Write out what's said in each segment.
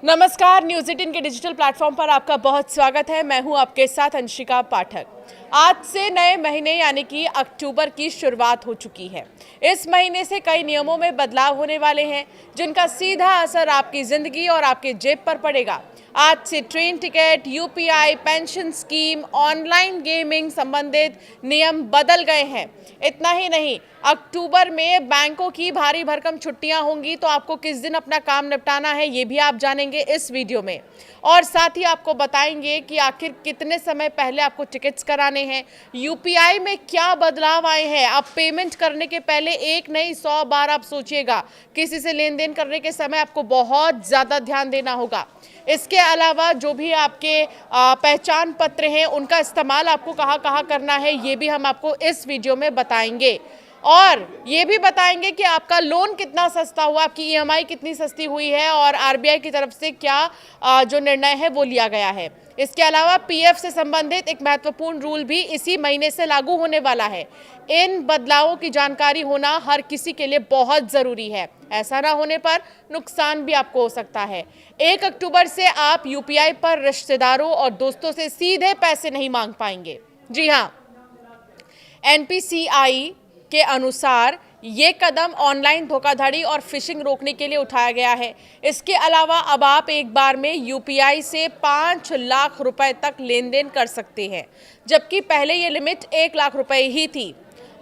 नमस्कार, न्यूज़ 18 के digital platform पर आपका बहुत स्वागत है। मैं हूं आपके साथ अंशिका पाठक। आज से नए महीने यानी कि अक्टूबर की शुरुआत हो चुकी है। इस महीने से कई नियमों में बदलाव होने वाले हैं, जिनका सीधा असर आपकी ज़िंदगी और आपके जेब पर पड़ेगा। आज से train ticket, UPI, pension scheme, online gaming संबंधित नियम बदल गए हैं। इतना ही नहीं, अक्टूबर में बैंकों की भारी भरकम छुट्टियां होंगी, तो आपको किस दिन अपना काम निपटाना है ये भी आप जानेंगे इस वीडियो में। और साथ ही आपको बताएंगे कि आखिर कितने समय पहले आपको टिकट्स कराने हैं, यूपीआई में क्या बदलाव आए हैं। आप पेमेंट करने के पहले एक नहीं 100 बार आप सोचिएगा। किसी से लेन देन करने के समय आपको बहुत ज़्यादा ध्यान देना होगा। इसके अलावा जो भी आपके पहचान पत्र हैं, उनका इस्तेमाल आपको कहाँ कहाँ करना है ये भी हम आपको इस वीडियो में बताएंगे। और ये भी बताएंगे कि आपका लोन कितना सस्ता हुआ, आपकी ईएमआई कितनी सस्ती हुई है और आरबीआई की तरफ से क्या जो निर्णय है वो लिया गया है। इसके अलावा पीएफ से संबंधित एक महत्वपूर्ण रूल भी इसी महीने से लागू होने वाला है। इन बदलावों की जानकारी होना हर किसी के लिए बहुत ज़रूरी है। ऐसा ना होने पर नुकसान भी आपको हो सकता है। 1 अक्टूबर से आप यूपीआई पर रिश्तेदारों और दोस्तों से सीधे पैसे नहीं मांग पाएंगे। जी हाँ, एनपीसीआई के अनुसार ये कदम ऑनलाइन धोखाधड़ी और फिशिंग रोकने के लिए उठाया गया है। इसके अलावा अब आप एक बार में यूपीआई से 5 लाख रुपए तक लेन देन कर सकते हैं, जबकि पहले ये लिमिट 1 लाख रुपए ही थी।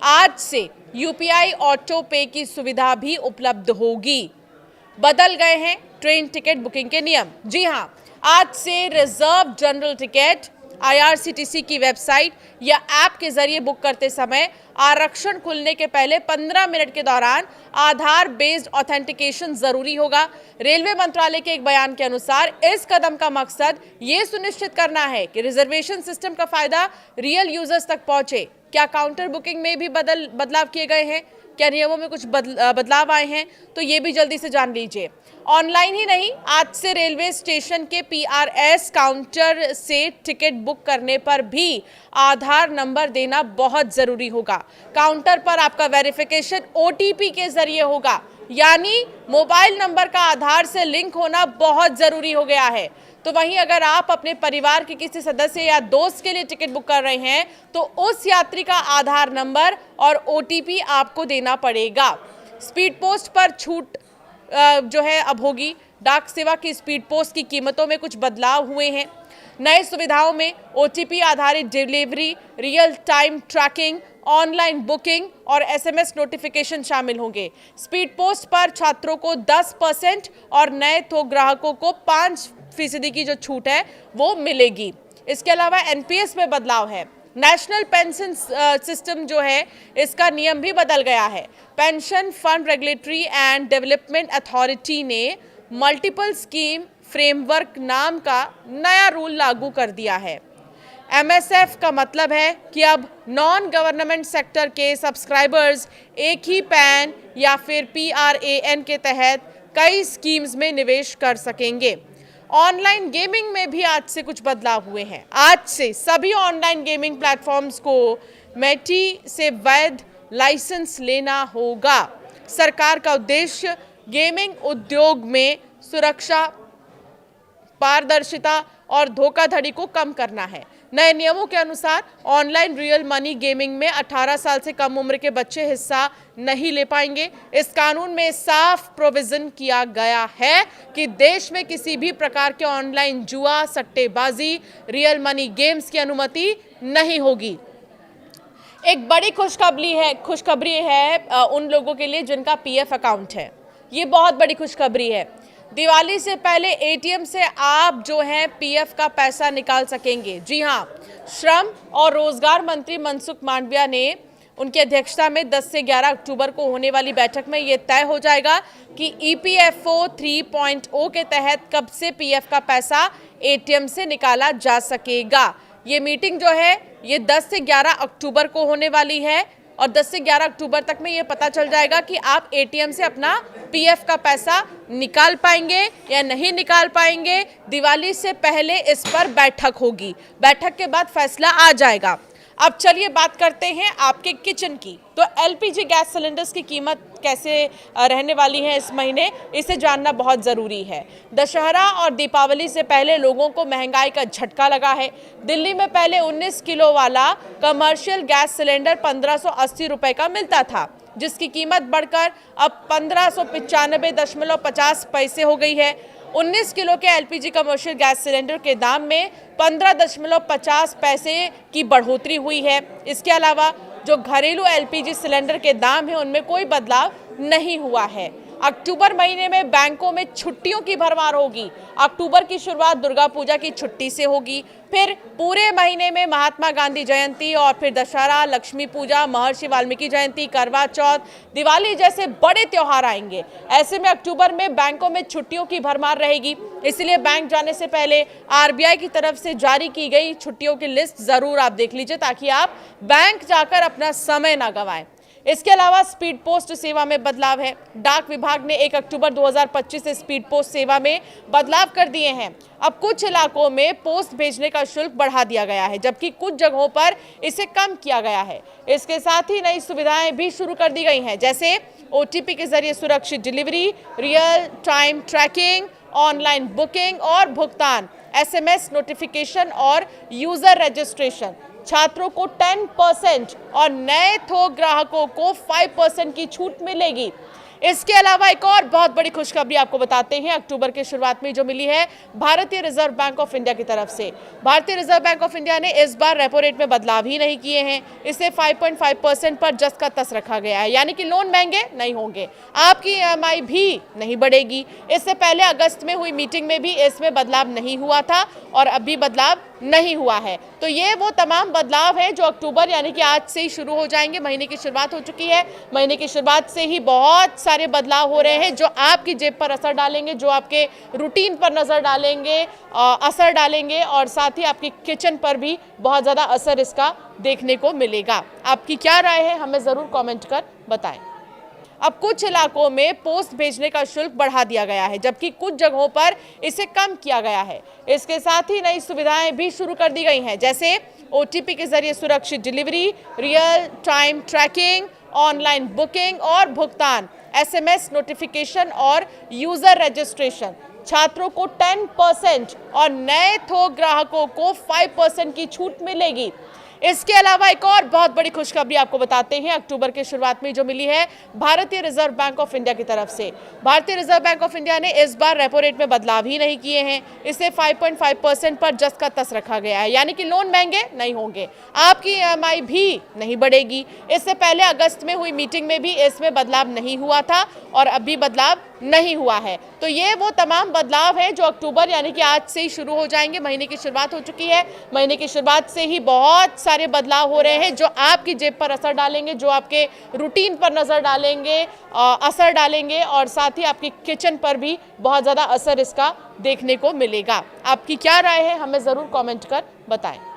आज से यूपीआई ऑटो पे की सुविधा भी उपलब्ध होगी। बदल गए हैं ट्रेन टिकट बुकिंग के नियम। जी हाँ, आज से रिजर्व जनरल टिकट आईआरसीटीसी की वेबसाइट या ऐप के जरिए बुक करते समय आरक्षण खुलने के पहले 15 मिनट के दौरान आधार बेस्ड ऑथेंटिकेशन जरूरी होगा। रेलवे मंत्रालय के एक बयान के अनुसार इस कदम का मकसद ये सुनिश्चित करना है कि रिजर्वेशन सिस्टम का फायदा रियल यूजर्स तक पहुंचे। क्या काउंटर बुकिंग में भी बदलाव किए गए हैं? क्या नियमों में कुछ बदलाव आए हैं? तो ये भी जल्दी से जान लीजिए। ऑनलाइन ही नहीं, आज से रेलवे स्टेशन के पीआरएस काउंटर से टिकट बुक करने पर भी आधार नंबर देना बहुत ज़रूरी होगा। काउंटर पर आपका वेरिफिकेशन ओटीपी के जरिए होगा, यानी मोबाइल नंबर का आधार से लिंक होना बहुत ज़रूरी हो गया है। तो वहीं अगर आप अपने परिवार के किसी सदस्य या दोस्त के लिए टिकट बुक कर रहे हैं, तो उस यात्री का आधार नंबर और ओटीपी आपको देना पड़ेगा। स्पीड पोस्ट पर छूट जो है अब होगी। डाक सेवा की स्पीड पोस्ट की कीमतों में कुछ बदलाव हुए हैं। नए सुविधाओं में ओटीपी आधारित delivery, real time tracking, online booking और एसएमएस नोटिफिकेशन शामिल होंगे। स्पीड पोस्ट पर छात्रों को 10% और नए थोक ग्राहकों को 5% की जो छूट है वो मिलेगी। इसके अलावा एनपीएस में बदलाव है। नेशनल पेंशन सिस्टम जो है, इसका नियम भी बदल गया है। Pension fund regulatory and development authority ने मल्टीपल स्कीम फ्रेमवर्क नाम का नया रूल लागू कर दिया है। एमएसएफ का मतलब है कि अब नॉन गवर्नमेंट सेक्टर के सब्सक्राइबर्स एक ही पैन या फिर पीआरएएन के तहत कई स्कीम्स में निवेश कर सकेंगे। ऑनलाइन गेमिंग में भी आज से कुछ बदलाव हुए हैं। आज से सभी ऑनलाइन गेमिंग प्लेटफॉर्म्स को मेटी से वैध लाइसेंस लेना होगा। सरकार का उद्देश्य गेमिंग उद्योग में सुरक्षा, पारदर्शिता और धोखाधड़ी को कम करना है। नए नियमों के अनुसार ऑनलाइन रियल मनी गेमिंग में 18 साल से कम उम्र के बच्चे हिस्सा नहीं ले पाएंगे। इस कानून में साफ प्रोविजन किया गया है कि देश में किसी भी प्रकार के ऑनलाइन जुआ, सट्टेबाजी, रियल मनी गेम्स की अनुमति नहीं होगी। एक बड़ी खुशखबरी है उन लोगों के लिए जिनका पीएफ अकाउंट है। ये बहुत बड़ी खुशखबरी है। दिवाली से पहले एटीएम से आप जो है पीएफ का पैसा निकाल सकेंगे। जी हाँ, श्रम और रोजगार मंत्री मनसुख मांडविया ने उनकी अध्यक्षता में 10 से 11 अक्टूबर को होने वाली बैठक में ये तय हो जाएगा कि ईपीएफओ 3.0 के तहत कब से पीएफ का पैसा एटीएम से निकाला जा सकेगा। ये मीटिंग जो है ये 10 से 11 अक्टूबर को होने वाली है और 10 से 11 अक्टूबर तक में ये पता चल जाएगा कि आप एटीएम से अपना पीएफ का पैसा निकाल पाएंगे या नहीं निकाल पाएंगे। दिवाली से पहले इस पर बैठक होगी। बैठक के बाद फैसला आ जाएगा। अब चलिए बात करते हैं आपके किचन की। तो एलपीजी गैस सिलेंडर्स की कीमत कैसे रहने वाली हैं इस महीने, इसे जानना बहुत ज़रूरी है। दशहरा और दीपावली से पहले लोगों को महंगाई का झटका लगा है। दिल्ली में पहले 19 किलो वाला कमर्शियल गैस सिलेंडर 1580 रुपये का मिलता था, जिसकी कीमत बढ़कर अब 1595.50 पैसे हो गई है। 19 किलो के एलपीजी कमर्शियल गैस सिलेंडर के दाम में 15.50 पैसे की बढ़ोतरी हुई है। इसके अलावा जो घरेलू एलपीजी सिलेंडर के दाम हैं उनमें कोई बदलाव नहीं हुआ है। अक्टूबर महीने में बैंकों में छुट्टियों की भरमार होगी। अक्टूबर की शुरुआत दुर्गा पूजा की छुट्टी से होगी, फिर पूरे महीने में महात्मा गांधी जयंती और फिर दशहरा, लक्ष्मी पूजा, महर्षि वाल्मीकि जयंती, करवा चौथ, दिवाली जैसे बड़े त्योहार आएंगे। ऐसे में अक्टूबर में बैंकों में छुट्टियों की भरमार रहेगी। इसलिए बैंक जाने से पहले आरबीआई की तरफ से जारी की गई छुट्टियों की लिस्ट जरूर आप देख लीजिए, ताकि आप बैंक जाकर अपना समय ना गंवाएं। इसके अलावा स्पीड पोस्ट सेवा में बदलाव है। डाक विभाग ने 1 अक्टूबर 2025 से स्पीड पोस्ट सेवा में बदलाव कर दिए हैं। अब कुछ इलाकों में पोस्ट भेजने का शुल्क बढ़ा दिया गया है, जबकि कुछ जगहों पर इसे कम किया गया है। इसके साथ ही नई सुविधाएं भी शुरू कर दी गई हैं, जैसे ओटीपी के जरिए सुरक्षित delivery, real time tracking, online booking और भुगतान, एसएमएस नोटिफिकेशन और यूजर रजिस्ट्रेशन। छात्रों को 10% और नए थोक ग्राहकों को 5% की छूट मिलेगी। इसके अलावा एक और बहुत बड़ी खुशखबरी आपको बताते हैं, अक्टूबर की शुरुआत में जो मिली है भारतीय रिजर्व बैंक ऑफ इंडिया की तरफ से। भारतीय रिजर्व बैंक ऑफ इंडिया ने इस बार रेपो रेट में बदलाव ही नहीं किए हैं। इसे 5.5% पर जस का तस रखा गया है, यानी कि लोन महंगे नहीं होंगे, आपकी ईएमआई भी नहीं बढ़ेगी। इससे पहले अगस्त में हुई मीटिंग में भी इसमें बदलाव नहीं हुआ था और अभी बदलाव नहीं हुआ है। तो ये वो तमाम बदलाव हैं जो अक्टूबर यानी कि आज से ही शुरू हो जाएंगे। महीने की शुरुआत हो चुकी है। महीने की शुरुआत से ही बहुत सारे बदलाव हो रहे हैं जो आपकी जेब पर असर डालेंगे, जो आपके रूटीन पर नज़र डालेंगे, असर डालेंगे और साथ ही आपकी किचन पर भी बहुत ज़्यादा असर इसका देखने को मिलेगा। आपकी क्या राय है, हमें ज़रूर कमेंट कर बताएं। अब कुछ इलाकों में पोस्ट भेजने का शुल्क बढ़ा दिया गया है, जबकि कुछ जगहों पर इसे कम किया गया है। इसके साथ ही नई सुविधाएं भी शुरू कर दी गई हैं, जैसे ओटीपी के जरिए सुरक्षित delivery, real time tracking, online booking और भुगतान, एसएमएस नोटिफिकेशन और यूजर रजिस्ट्रेशन। छात्रों को 10% और नए थोक ग्राहकों को 5% की छूट मिलेगी। इसके अलावा एक और बहुत बड़ी खुशखबरी आपको बताते हैं, अक्टूबर की शुरुआत में जो मिली है भारतीय रिजर्व बैंक ऑफ इंडिया की तरफ से। भारतीय रिजर्व बैंक ऑफ इंडिया ने इस बार रेपो रेट में बदलाव ही नहीं किए हैं। इसे 5.5% पर जस का तस रखा गया है, यानी कि लोन महंगे नहीं होंगे, आपकी ईएमआई भी नहीं बढ़ेगी। इससे पहले अगस्त में हुई मीटिंग में भी इसमें बदलाव नहीं हुआ था और अभी बदलाव नहीं हुआ है। तो ये वो तमाम बदलाव हैं जो अक्टूबर यानी कि आज से ही शुरू हो जाएंगे। महीने की शुरुआत हो चुकी है। महीने की शुरुआत से ही बहुत सारे बदलाव हो रहे हैं जो आपकी जेब पर असर डालेंगे, जो आपके रूटीन पर नज़र डालेंगे, असर डालेंगे और साथ ही आपकी किचन पर भी बहुत ज़्यादा असर इसका देखने को मिलेगा। आपकी क्या राय है, हमें ज़रूर कमेंट कर बताएं।